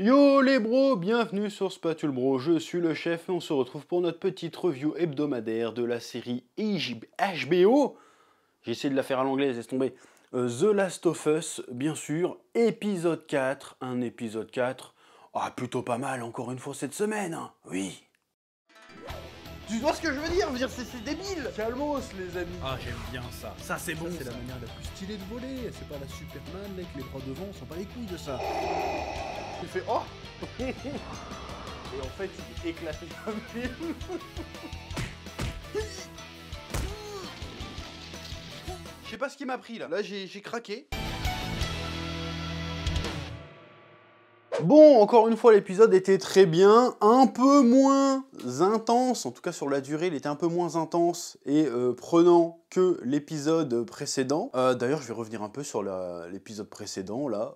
Yo les bros, bienvenue sur Spatule Bro, je suis le chef et on se retrouve pour notre petite review hebdomadaire de la série HBO. J'ai essayé de la faire à l'anglaise, laisse tomber. The Last of Us, bien sûr, épisode 4, un épisode 4. Ah, plutôt pas mal encore une fois cette semaine, hein. Oui. Tu vois ce que je veux dire? C'est débile. Calmos les amis. Ah j'aime bien ça, ça c'est bon. C'est la manière la plus stylée de voler. C'est pas la Superman avec les bras devant, on s'en bat les couilles de ça. Tu fais oh. Et en fait il est éclaté comme film. Je sais pas ce qui m'a pris là. Là j'ai craqué. Bon, encore une fois, l'épisode était très bien, un peu moins intense, en tout cas sur la durée, il était un peu moins intense et prenant que l'épisode précédent. D'ailleurs, je vais revenir un peu sur l'épisode précédent, là.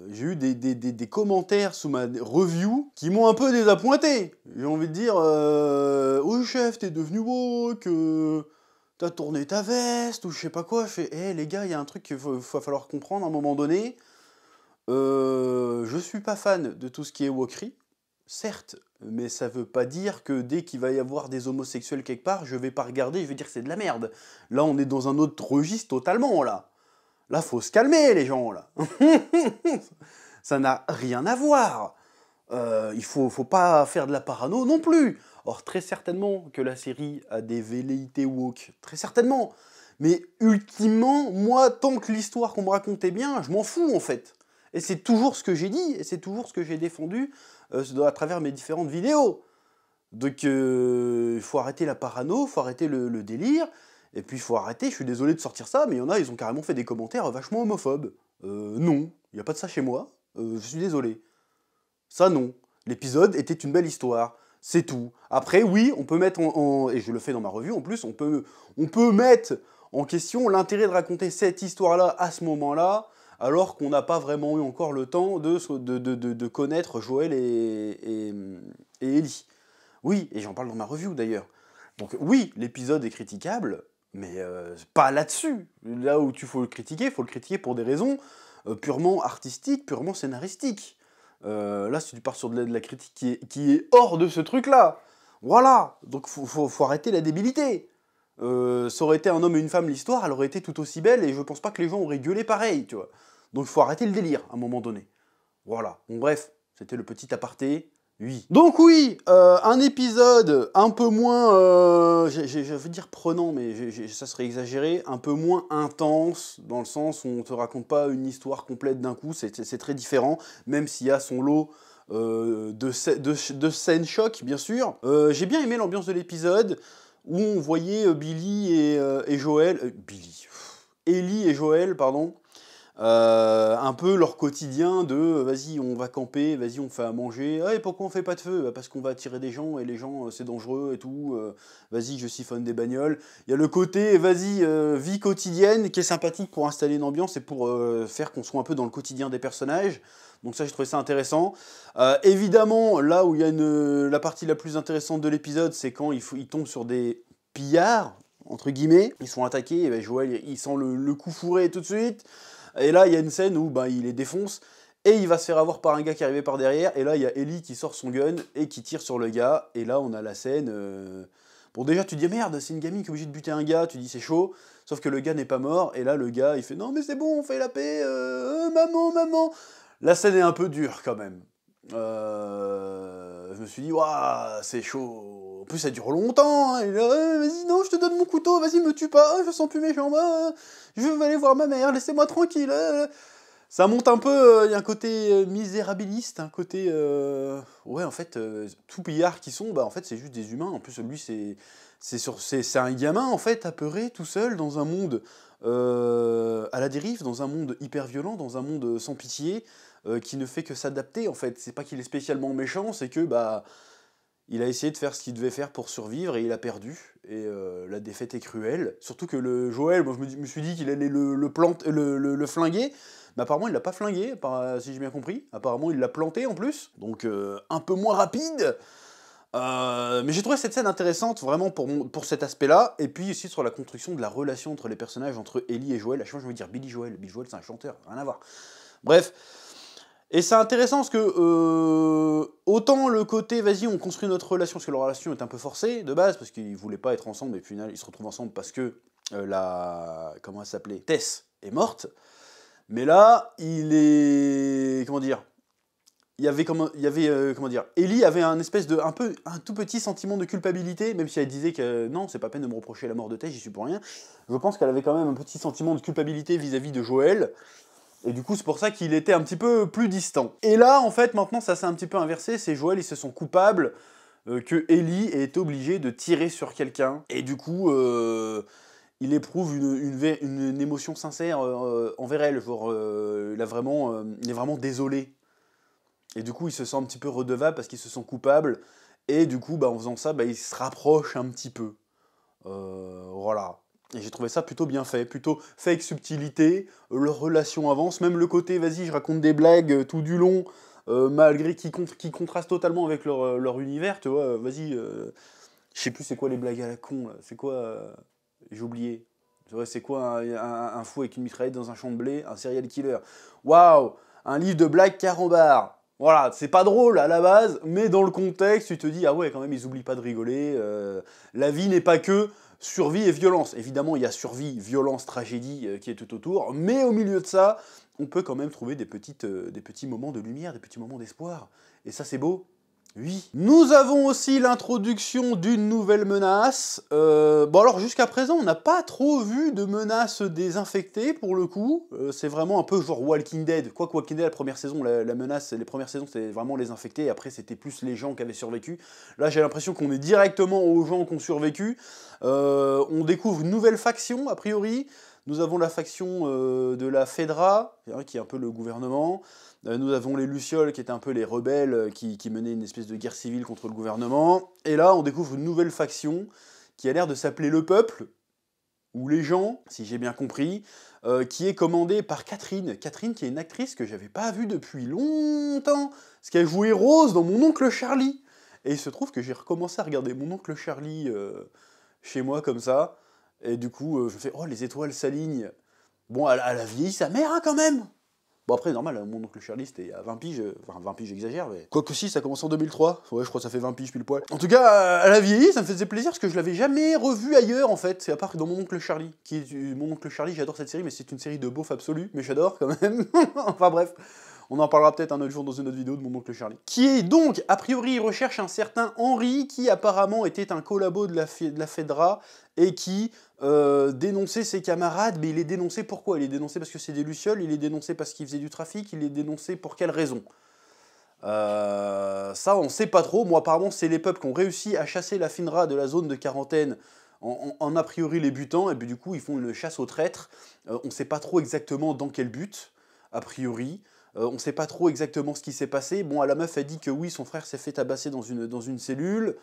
J'ai eu des commentaires sous ma review qui m'ont un peu désappointé. J'ai envie de dire, oh chef, t'es devenu woke, t'as tourné ta veste, ou je sais pas quoi. Je fais, hé les gars, il y a un truc qu'il va falloir comprendre à un moment donné. Je suis pas fan de tout ce qui est wokerie, certes, mais ça veut pas dire que dès qu'il va y avoir des homosexuels quelque part, je vais pas regarder, je vais dire que c'est de la merde. Là, on est dans un autre registre totalement, là. Là, faut se calmer, les gens, là. Ça n'a rien à voir. Il faut pas faire de la parano non plus. Or, très certainement que la série a des velléités woke, très certainement. Mais ultimement, moi, tant que l'histoire qu'on me racontait bien, je m'en fous, en fait. Et c'est toujours ce que j'ai dit, et c'est toujours ce que j'ai défendu à travers mes différentes vidéos. Donc il faut arrêter la parano, il faut arrêter le délire, et puis il faut arrêter, je suis désolé de sortir ça, mais il y en a, ils ont carrément fait des commentaires vachement homophobes. Non, il n'y a pas de ça chez moi, je suis désolé. Ça non, l'épisode était une belle histoire, c'est tout. Après oui, on peut mettre et je le fais dans ma revue en plus, on peut mettre en question l'intérêt de raconter cette histoire-là à ce moment-là, alors qu'on n'a pas vraiment eu encore le temps de connaître Joël et Ellie. Oui, et j'en parle dans ma review d'ailleurs. Donc oui, l'épisode est critiquable, mais pas là-dessus. Là où il faut le critiquer pour des raisons purement artistiques, purement scénaristiques. Là, si tu pars sur de la critique qui est hors de ce truc-là, voilà, donc faut arrêter la débilité. Ça aurait été un homme et une femme l'histoire, elle aurait été tout aussi belle et je pense pas que les gens auraient gueulé pareil, tu vois. Donc il faut arrêter le délire à un moment donné. Voilà, bon bref, c'était le petit aparté, oui. Donc oui, un épisode un peu moins, je veux dire prenant, mais ça serait exagéré, un peu moins intense, dans le sens où on te raconte pas une histoire complète d'un coup, c'est très différent, même s'il y a son lot de scènes choc, bien sûr. J'ai bien aimé l'ambiance de l'épisode, où on voyait Billy et Joël... Ellie et Joël, pardon, un peu leur quotidien de vas-y on va camper, vas-y on fait à manger, ah, et pourquoi on fait pas de feu? Parce qu'on va attirer des gens et les gens c'est dangereux et tout, vas-y je siphonne des bagnoles. Il y a le côté vas-y vie quotidienne qui est sympathique pour installer une ambiance et pour faire qu'on soit un peu dans le quotidien des personnages. Donc ça j'ai trouvé ça intéressant. Évidemment là où il y a la partie la plus intéressante de l'épisode, c'est quand il tombe sur des pillards entre guillemets, ils sont attaqués, et ben Joël il sent le coup fourré tout de suite. Et là, il y a une scène où il les défonce, et il va se faire avoir par un gars qui est arrivé par derrière, et là, il y a Ellie qui sort son gun, et qui tire sur le gars, et là, on a la scène... Bon, déjà, tu te dis, merde, c'est une gamine qui est obligée de buter un gars, tu dis, c'est chaud, sauf que le gars n'est pas mort, et là, le gars, il fait, non, mais c'est bon, on fait la paix, maman. La scène est un peu dure, quand même. Je me suis dit, waouh, c'est chaud. En plus, ça dure longtemps. Hein. Et là, vas-y, non, je te donne mon couteau, vas-y, me tue pas, je sens plus mes jambes, je vais aller voir ma mère, laissez-moi tranquille. Ça monte un peu, il y a un côté misérabiliste, un côté... ouais, en fait, tout pillard qui sont, en fait, c'est juste des humains. En plus, lui, c'est un gamin, en fait, apeuré, tout seul, dans un monde à la dérive, dans un monde hyper violent, dans un monde sans pitié, qui ne fait que s'adapter, en fait. C'est pas qu'il est spécialement méchant, c'est que, il a essayé de faire ce qu'il devait faire pour survivre, et il a perdu. Et la défaite est cruelle. Surtout que le Joël, moi, je me suis dit qu'il allait le flinguer. Mais apparemment, il l'a pas flingué, si j'ai bien compris. Apparemment, il l'a planté, en plus. Donc, un peu moins rapide. Mais j'ai trouvé cette scène intéressante, vraiment, pour cet aspect-là. Et puis, aussi, sur la construction de la relation entre les personnages, entre Ellie et Joël. À chaque fois, je veux dire Billy Joël. Billy Joël, c'est un chanteur, rien à voir. Bref. Et c'est intéressant parce que autant le côté, vas-y, on construit notre relation, parce que leur relation est un peu forcée de base, parce qu'ils voulaient pas être ensemble, et puis ils se retrouvent ensemble parce que comment elle s'appelait, Tess est morte. Mais là, il est, comment dire, comment dire, Ellie avait un espèce de, un tout petit sentiment de culpabilité, même si elle disait que non, c'est pas peine de me reprocher la mort de Tess, j'y suis pour rien. Je pense qu'elle avait quand même un petit sentiment de culpabilité vis-à-vis de Joël. Et du coup, c'est pour ça qu'il était un petit peu plus distant. Et là, en fait, maintenant, ça s'est un petit peu inversé. C'est Joël, ils se sont coupables que Ellie est obligée de tirer sur quelqu'un. Et du coup, il éprouve une émotion sincère envers elle. Genre, il est vraiment désolé. Et du coup, il se sent un petit peu redevable parce qu'ils se sont coupables. Et du coup, bah, en faisant ça, bah, il se rapproche un petit peu. Voilà. Et j'ai trouvé ça plutôt bien fait avec subtilité, leur relation avance, même le côté, vas-y, je raconte des blagues tout du long, malgré qui contrastent totalement avec leur univers, tu vois, vas-y, je sais plus c'est quoi les blagues à la con, là, c'est quoi, j'ai oublié, tu vois, c'est quoi un fou avec une mitraillette dans un champ de blé, un serial killer, waouh, un livre de blagues carambar. Voilà, c'est pas drôle à la base, mais dans le contexte, tu te dis, ah ouais, quand même, ils oublient pas de rigoler, la vie n'est pas que survie et violence. Évidemment, il y a survie, violence, tragédie qui est tout autour, mais au milieu de ça, on peut quand même trouver des petits moments de lumière, des petits moments d'espoir. Et ça, c'est beau. Oui. Nous avons aussi l'introduction d'une nouvelle menace. Bon alors jusqu'à présent, on n'a pas trop vu de menaces désinfectées pour le coup. C'est vraiment un peu genre Walking Dead. Quoique Walking Dead, la première saison, la menace, les premières saisons, c'était vraiment les infectés. Et après, c'était plus les gens qui avaient survécu. Là, j'ai l'impression qu'on est directement aux gens qui ont survécu. On découvre une nouvelle faction, a priori. Nous avons la faction de la Fedra, qui est un peu le gouvernement. Nous avons les Lucioles, qui étaient un peu les rebelles, qui menaient une espèce de guerre civile contre le gouvernement. Et là, on découvre une nouvelle faction, qui a l'air de s'appeler le Peuple, ou les gens, si j'ai bien compris, qui est commandée par Catherine. Catherine, qui est une actrice que j'avais pas vue depuis longtemps, parce qu'elle jouait Rose dans Mon Oncle Charlie. Et il se trouve que j'ai recommencé à regarder Mon Oncle Charlie chez moi, comme ça. Et du coup, je me fais, oh, les étoiles s'alignent. Bon, elle a vieilli sa mère, hein, quand même. Bon, après, normal, Mon Oncle Charlie, c'était à 20 piges. Enfin, 20 piges, j'exagère, mais... Quoique si, ça commence en 2003. Ouais, je crois que ça fait 20 piges, pile poil. En tout cas, elle a vieilli, ça me faisait plaisir, parce que je l'avais jamais revue ailleurs, en fait. À part que dans Mon Oncle Charlie. Mon Oncle Charlie, j'adore cette série, mais c'est une série de beauf absolu. Mais j'adore, quand même. Enfin, bref. On en parlera peut-être un autre jour dans une autre vidéo de Mon Oncle Charlie. Qui est donc, a priori, il recherche un certain Henri, qui apparemment était un collabo de la Fedra, et qui dénonçait ses camarades. Mais il est dénoncé pourquoi? Il est dénoncé parce que c'est des Lucioles, il est dénoncé parce qu'il faisait du trafic, il est dénoncé pour quelle raison? Ça, on sait pas trop. Moi, apparemment, c'est les peuples qui ont réussi à chasser la Fedra de la zone de quarantaine en a priori les butant, et puis du coup, ils font une chasse aux traîtres. On sait pas trop exactement dans quel but, a priori. On sait pas trop exactement ce qui s'est passé. Bon, la meuf a dit que oui, son frère s'est fait tabasser dans une cellule.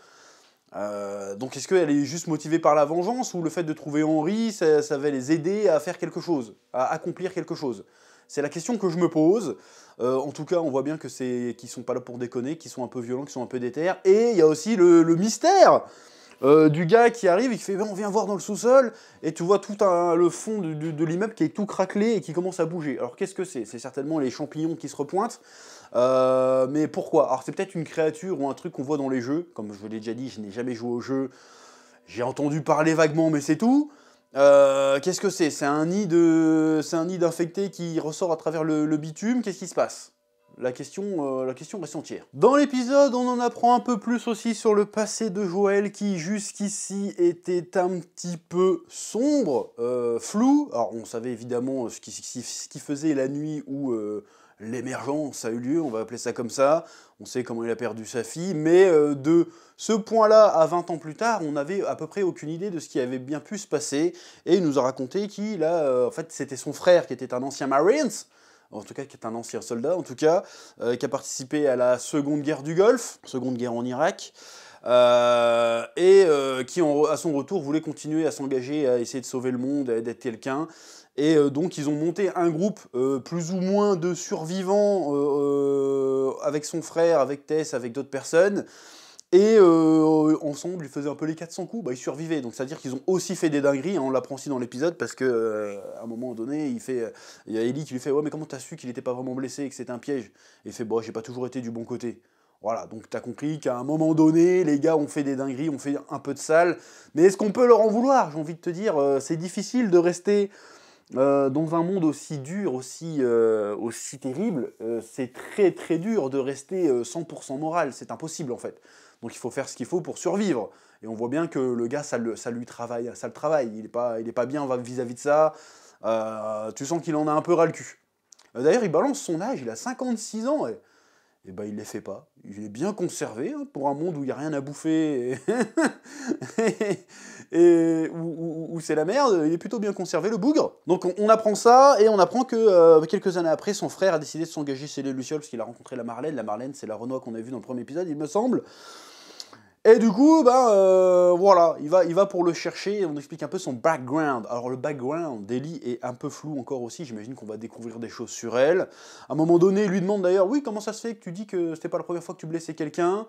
Donc est-ce qu'elle est juste motivée par la vengeance, ou le fait de trouver Henri, ça va les aider à faire quelque chose, à accomplir quelque chose? C'est la question que je me pose. En tout cas, on voit bien que qu'ils sont pas là pour déconner, qu'ils sont un peu violents, qu'ils sont un peu déter. Et il y a aussi le mystère du gars qui arrive et qui fait on vient voir dans le sous-sol, et tu vois tout le fond de l'immeuble qui est tout craquelé et qui commence à bouger. Alors qu'est-ce que c'est? C'est certainement les champignons qui se repointent. Mais pourquoi? Alors c'est peut-être une créature ou un truc qu'on voit dans les jeux. Comme je vous l'ai déjà dit, je n'ai jamais joué au jeu. J'ai entendu parler vaguement, mais c'est tout. Qu'est-ce que c'est? C'est un nid d'infectés qui ressort à travers le bitume. Qu'est-ce qui se passe? La question reste entière. Dans l'épisode, on en apprend un peu plus aussi sur le passé de Joël, qui jusqu'ici était un petit peu sombre, flou. Alors on savait évidemment ce qu'il faisait la nuit où l'émergence a eu lieu, on va appeler ça comme ça. On sait comment il a perdu sa fille, mais de ce point-là à 20 ans plus tard, on n'avait à peu près aucune idée de ce qui avait bien pu se passer. Et il nous a raconté qu'il a, en fait, c'était son frère qui était un ancien Marines, en tout cas qui est un ancien soldat, en tout cas, qui a participé à la Seconde Guerre du Golfe, Seconde Guerre en Irak, et qui, à son retour, voulait continuer à s'engager, à essayer de sauver le monde, d'être quelqu'un. Et donc ils ont monté un groupe plus ou moins de survivants avec son frère, avec Tess, avec d'autres personnes. Et ensemble, ils faisaient un peu les 400 coups, bah, ils survivaient. Donc c'est-à-dire qu'ils ont aussi fait des dingueries, hein, on l'apprend aussi dans l'épisode, parce que à un moment donné, il y a Ellie qui lui fait « Ouais, mais comment t'as su qu'il était pas vraiment blessé et que c'était un piège ?» Et il fait « Bon, j'ai pas toujours été du bon côté. » Voilà, donc t'as compris qu'à un moment donné, les gars ont fait des dingueries, ont fait un peu de sale. Mais est-ce qu'on peut leur en vouloir? J'ai envie de te dire, c'est difficile de rester dans un monde aussi dur, aussi terrible. C'est très très dur de rester 100% moral, c'est impossible en fait. Donc il faut faire ce qu'il faut pour survivre. Et on voit bien que le gars, ça le travaille. Il est pas bien vis-à-vis de ça. Tu sens qu'il en a un peu ras le cul. D'ailleurs, il balance son âge, il a 56 ans. Et ben il les fait pas. Il est bien conservé, hein, pour un monde où il n'y a rien à bouffer où c'est la merde, il est plutôt bien conservé, le bougre. Donc on apprend ça, et on apprend que quelques années après, son frère a décidé de s'engager chez les Lucioles, parce qu'il a rencontré la Marlène. La Marlène, c'est la Renoir qu'on a vu dans le premier épisode, il me semble. Et du coup, voilà, il va pour le chercher, et on explique un peu son background. Alors le background d'Ellie est un peu flou encore aussi, j'imagine qu'on va découvrir des choses sur elle. À un moment donné, il lui demande d'ailleurs, oui, comment ça se fait que tu dis que c'était pas la première fois que tu blessais quelqu'un?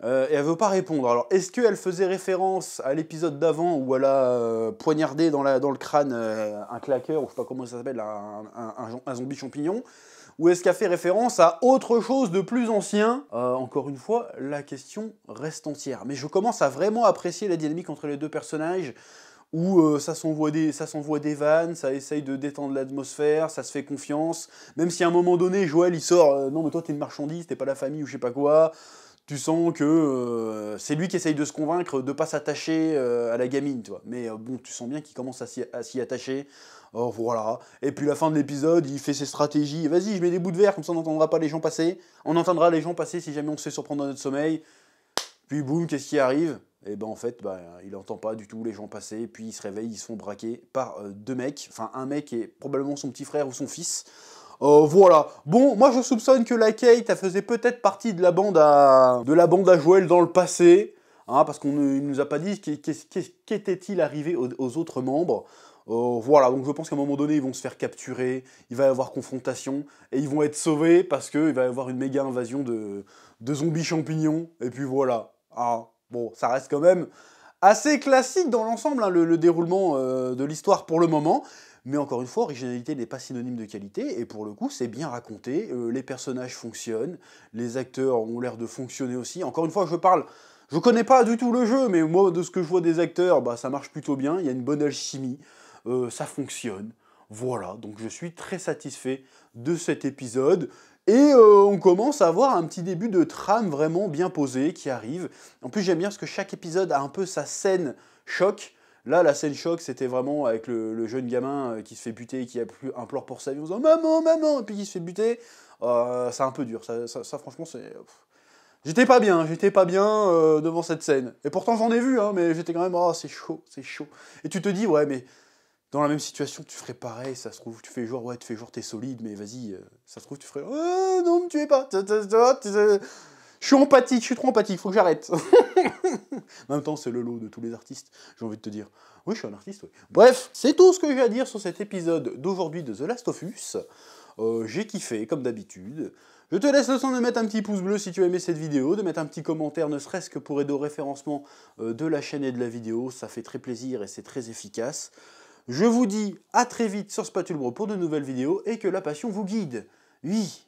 Et elle veut pas répondre. Alors, est-ce qu'elle faisait référence à l'épisode d'avant où elle a poignardé dans le crâne un claqueur, ou je sais pas comment ça s'appelle, un zombie champignon? Ou est-ce qu'elle fait référence à autre chose de plus ancien? Encore une fois, la question reste entière. Mais je commence à vraiment apprécier la dynamique entre les deux personnages, où ça s'envoie des vannes, ça essaye de détendre l'atmosphère, ça se fait confiance. Même si à un moment donné, Joël il sort non mais toi t'es une marchandise, t'es pas la famille ou je sais pas quoi. Tu sens que c'est lui qui essaye de se convaincre de pas s'attacher à la gamine, tu vois. Mais bon, tu sens bien qu'il commence à s'y attacher. Oh, voilà. Et puis la fin de l'épisode, il fait ses stratégies. Vas-y, je mets des bouts de verre, comme ça on n'entendra pas les gens passer. On entendra les gens passer si jamais on se fait surprendre dans notre sommeil. Puis boum, qu'est-ce qui arrive? Et ben en fait, il n'entend pas du tout les gens passer. Puis il se réveille, ils se font braquer par deux mecs. Enfin, un mec et probablement son petit frère ou son fils. Voilà. Bon, moi je soupçonne que la Kate, elle faisait peut-être partie de la bande à Joël dans le passé. Hein, parce qu'on ne nous a pas dit qu'était-il arrivé aux autres membres. Voilà, donc je pense qu'à un moment donné, ils vont se faire capturer, il va y avoir confrontation, et ils vont être sauvés parce qu'il va y avoir une méga invasion de zombies champignons, et puis voilà. Ah, bon, ça reste quand même assez classique dans l'ensemble, hein, le déroulement de l'histoire pour le moment, mais encore une fois, originalité n'est pas synonyme de qualité, et pour le coup, c'est bien raconté, les personnages fonctionnent, les acteurs ont l'air de fonctionner aussi. Encore une fois, je connais pas du tout le jeu, mais moi, de ce que je vois des acteurs, ça marche plutôt bien, il y a une bonne alchimie. Ça fonctionne, voilà, donc je suis très satisfait de cet épisode, et on commence à avoir un petit début de trame vraiment bien posée qui arrive. En plus j'aime bien parce que chaque épisode a un peu sa scène choc. Là la scène choc c'était vraiment avec le jeune gamin qui se fait buter et qui implore pour sa vie en disant « Maman, maman !» et puis qui se fait buter. C'est un peu dur, ça franchement c'est... J'étais pas bien devant cette scène. Et pourtant j'en ai vu, hein, mais j'étais quand même « Oh c'est chaud, c'est chaud !» Et tu te dis « Ouais mais... » Dans la même situation, tu ferais pareil, ça se trouve, tu fais genre, ouais, t'es solide, mais vas-y, ça se trouve, tu ferais, non, me tuez pas, je suis empathique, je suis trop empathique, faut que j'arrête. En même temps, c'est le lot de tous les artistes, j'ai envie de te dire. Oui, je suis un artiste, oui. Bref, c'est tout ce que j'ai à dire sur cet épisode d'aujourd'hui de The Last of Us. J'ai kiffé, comme d'habitude. Je te laisse le temps de mettre un petit pouce bleu si tu as aimé cette vidéo, de mettre un petit commentaire, ne serait-ce que pour aider au référencement de la chaîne et de la vidéo, ça fait très plaisir et c'est très efficace. Je vous dis à très vite sur Spatule Bro pour de nouvelles vidéos et que la passion vous guide. Oui.